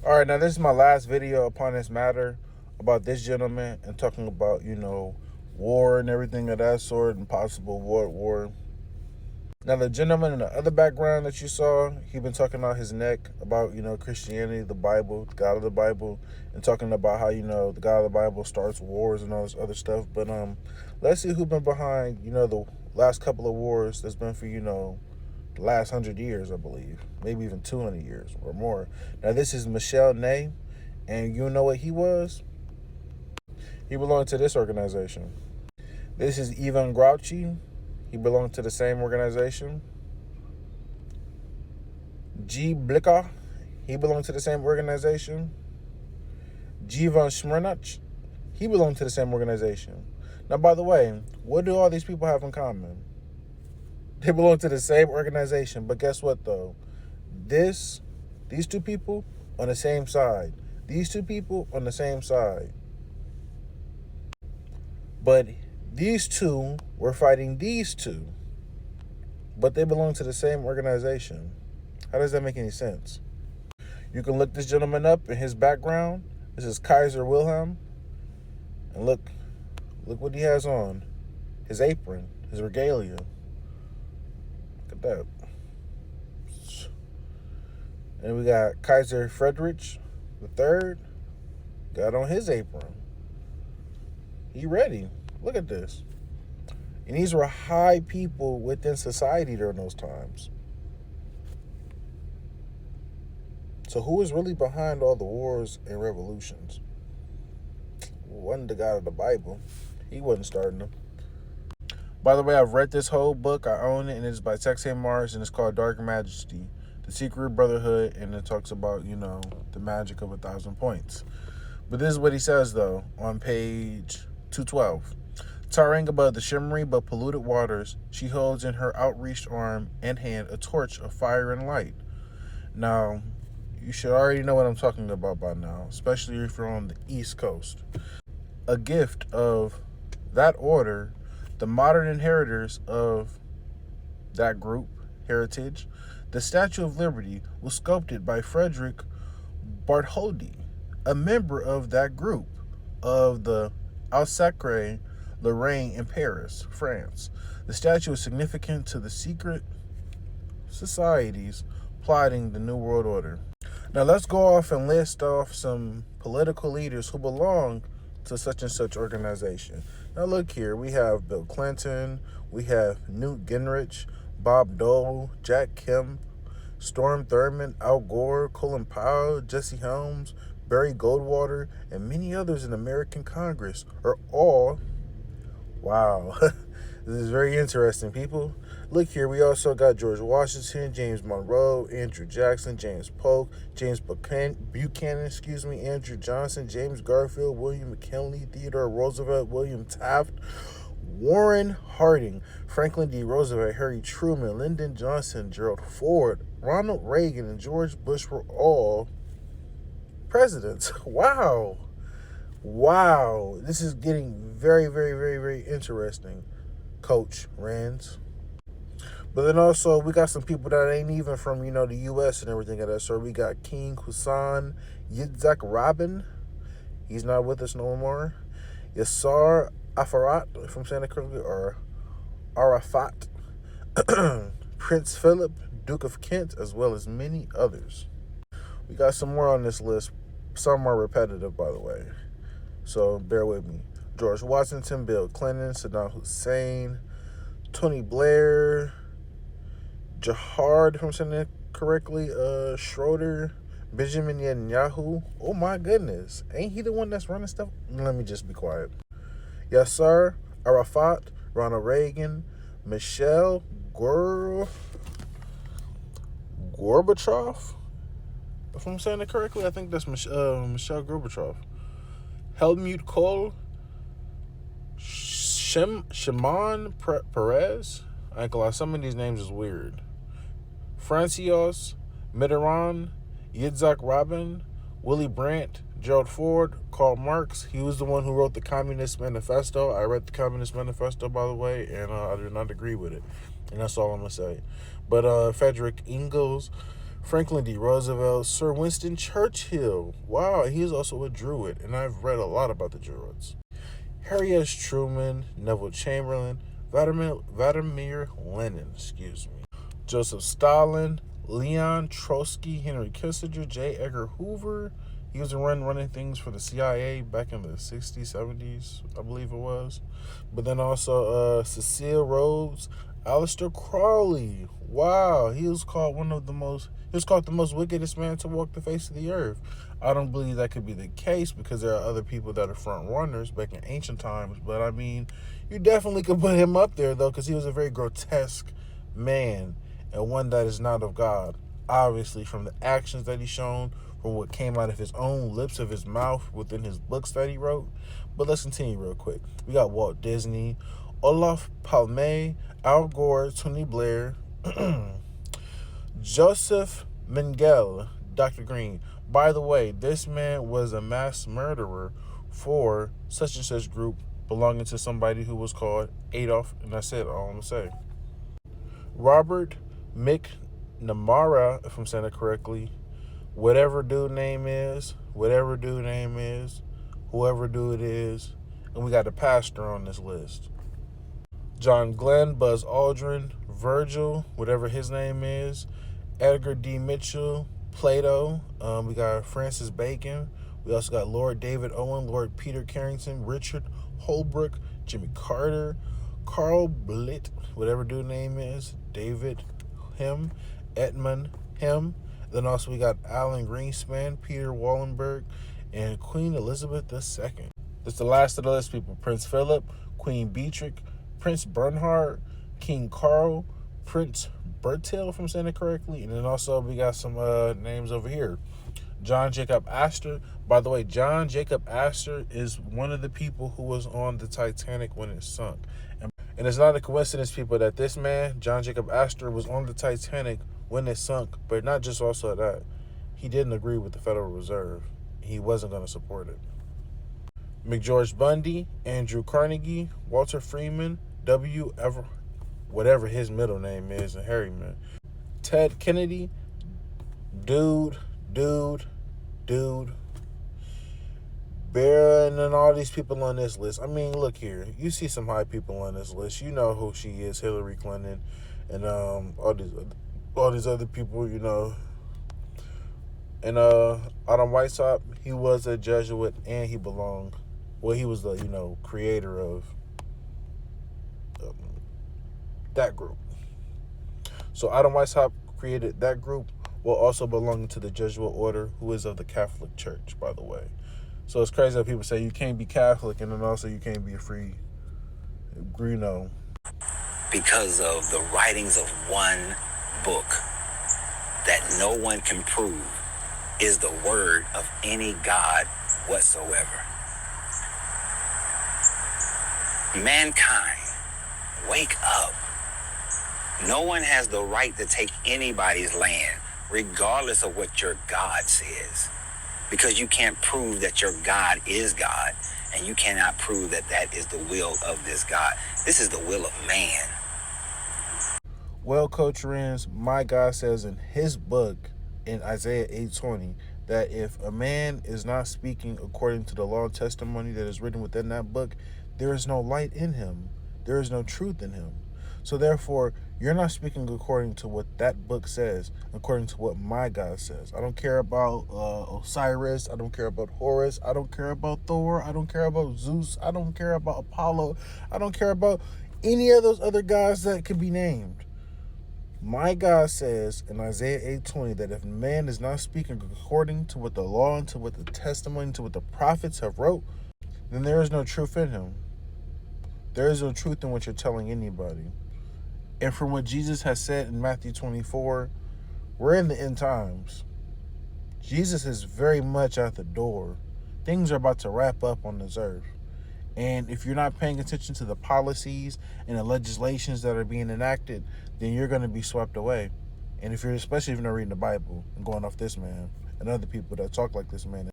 All right, now this is my last video upon this matter about this gentleman and talking about, war and everything of that sort and possible war. Now, the gentleman in the other background that you saw, he been talking out his neck about, Christianity, the Bible, the God of the Bible, and talking about how, the God of the Bible starts wars and all this other stuff. But let's see who been behind, the last couple of wars that's been for, the last 100 years, I believe, maybe even 200 years or more. Now, this is Michel Ney, and you know what he was? He belonged to this organization. This is Ivan Grouchy. He belonged to the same organization. G. Blicker. He belonged to the same organization. Jivan Smirnach. He belonged to the same organization. Now, by the way, what do all these people have in common? They belong to the same organization. But guess what, though? These two people on the same side. These two people on the same side. But these two were fighting these two. But they belong to the same organization. How does that make any sense? You can look this gentleman up in his background. This is Kaiser Wilhelm. And look what he has on. His apron, his regalia. Look at that. And we got Kaiser Friedrich III. Got on his apron. He ready. Look at this. And these were high people within society during those times. So who is really behind all the wars and revolutions? Wasn't the God of the Bible. He wasn't starting them. By the way, I've read this whole book. I own it, and it's by Texas Mars, and it's called Dark Majesty, The Secret Brotherhood, and it talks about, the magic of 1,000 points. But this is what he says, though, on page 212. Towering above the shimmering but polluted waters, she holds in her outreached arm and hand a torch of fire and light. Now, you should already know what I'm talking about by now, especially if you're on the East Coast. A gift of that order, the modern inheritors of that group, heritage, the Statue of Liberty was sculpted by Frederick Bartholdi, a member of that group of the Alsace Lorraine in Paris, France. The statue is significant to the secret societies plotting the New World Order. Now let's go off and list off some political leaders who belong to such and such organization. Now look here, we have Bill Clinton, we have Newt Gingrich, Bob Dole, Jack Kemp, Storm Thurmond, Al Gore, Colin Powell, Jesse Helms, Barry Goldwater, and many others in American Congress are all, wow, this is very interesting, people. Look here, we also got George Washington, James Monroe, Andrew Jackson, James Polk, James Buchanan, Andrew Johnson, James Garfield, William McKinley, Theodore Roosevelt, William Taft, Warren Harding, Franklin D. Roosevelt, Harry Truman, Lyndon Johnson, Gerald Ford, Ronald Reagan, and George Bush were all presidents. Wow. This is getting very, very, very, very interesting, Coach Rands. But then also, we got some people that ain't even from, the U.S. and everything of that sort. We got King Hussein Yitzhak Rabin. He's not with us no more. Yasser Arafat, if I'm saying it correctly, or Arafat. Prince Philip, Duke of Kent, as well as many others. We got some more on this list. Some are repetitive, by the way. So bear with me. George Washington, Bill Clinton, Saddam Hussein, Tony Blair, Jihad, if I'm saying that correctly, Schroeder, Benjamin Netanyahu. Oh my goodness. Ain't he the one that's running stuff? Let me just be quiet. Yasser Arafat, Ronald Reagan, Michelle Gorbachev. If I'm saying it correctly, I think that's Michelle Gorbachev. Helmut Kohl, Shimon Peres. I ain't gonna lie, some of these names is weird. Francois Mitterrand, Yitzhak Rabin, Willy Brandt, Gerald Ford, Karl Marx. He was the one who wrote the Communist Manifesto. I read the Communist Manifesto, by the way, and I did not agree with it. And that's all I'm going to say. But Frederick Engels, Franklin D. Roosevelt, Sir Winston Churchill. Wow, he is also a Druid, and I've read a lot about the Druids. Harry S. Truman, Neville Chamberlain, Vladimir Lenin, Joseph Stalin, Leon Trotsky, Henry Kissinger, J. Edgar Hoover. He was running things for the CIA back in the 60s, 70s, I believe it was. But then also Cecil Rhodes, Aleister Crowley. Wow, he was called the most wickedest man to walk the face of the earth. I don't believe that could be the case because there are other people that are front runners back in ancient times. But I mean, you definitely could put him up there though, because he was a very grotesque man and one that is not of God. Obviously, from the actions that he's shown, from what came out of his own lips, of his mouth, within his books that he wrote. But let's continue real quick. We got Walt Disney, Olaf Palme, Al Gore, Tony Blair, Joseph Mengele, Dr. Green. By the way, this man was a mass murderer for such and such group belonging to somebody who was called Adolf, and that's it, all I'm going to say. Robert McNamara, if I'm saying it correctly, whoever dude name is, whoever dude it is, and we got a pastor on this list. John Glenn, Buzz Aldrin, Virgil, whatever his name is, Edgar D. Mitchell, Plato, we got Francis Bacon, we also got Lord David Owen, Lord Peter Carrington, Richard Holbrooke, Jimmy Carter, Carl Blitt, whatever dude name is, David him, Edmund him. Then also we got Alan Greenspan, Peter Wallenberg, and Queen Elizabeth II. That's the last of the list, people. Prince Philip, Queen Beatrix, Prince Bernhard, King Carl, Prince Bertil, if I'm saying it correctly. And then also we got some names over here. John Jacob Astor. By the way, John Jacob Astor is one of the people who was on the Titanic when it sunk. And it's not a coincidence, people, that this man, John Jacob Astor, was on the Titanic when it sunk. But not just also that. He didn't agree with the Federal Reserve. He wasn't going to support it. McGeorge Bundy, Andrew Carnegie, Walter Freeman, whatever his middle name is, and Harryman, Ted Kennedy, dude, Bear, and then all these people on this list. I mean, look here. You see some high people on this list. You know who she is, Hillary Clinton, and all these other people, you know. And Adam Weishaupt, he was a Jesuit, and he was the, creator of that group. So Adam Weishaupt created that group while also belonging to the Jesuit order, who is of the Catholic Church, by the way. So it's crazy that people say you can't be Catholic and then also you can't be a free, Because of the writings of one book that no one can prove is the word of any God whatsoever. Mankind, wake up. No one has the right to take anybody's land, regardless of what your God says. Because you can't prove that your God is God, and you cannot prove that that is the will of this God. This is the will of man. Well, Coach Renz, my God says in his book, in Isaiah 8:20, that if a man is not speaking according to the law and testimony that is written within that book, there is no light in him. There is no truth in him. So therefore, you're not speaking according to what that book says, according to what my God says. I don't care about Osiris. I don't care about Horus. I don't care about Thor. I don't care about Zeus. I don't care about Apollo. I don't care about any of those other gods that could be named. My God says in Isaiah 8:20 that if man is not speaking according to what the law and to what the testimony, to what the prophets have wrote, then there is no truth in him. There is no truth in what you're telling anybody. And from what Jesus has said in Matthew 24, we're in the end times. Jesus is very much at the door. Things are about to wrap up on this earth. And if you're not paying attention to the policies and the legislations that are being enacted, then you're going to be swept away. And especially if you're not reading the Bible and going off this man and other people that talk like this man.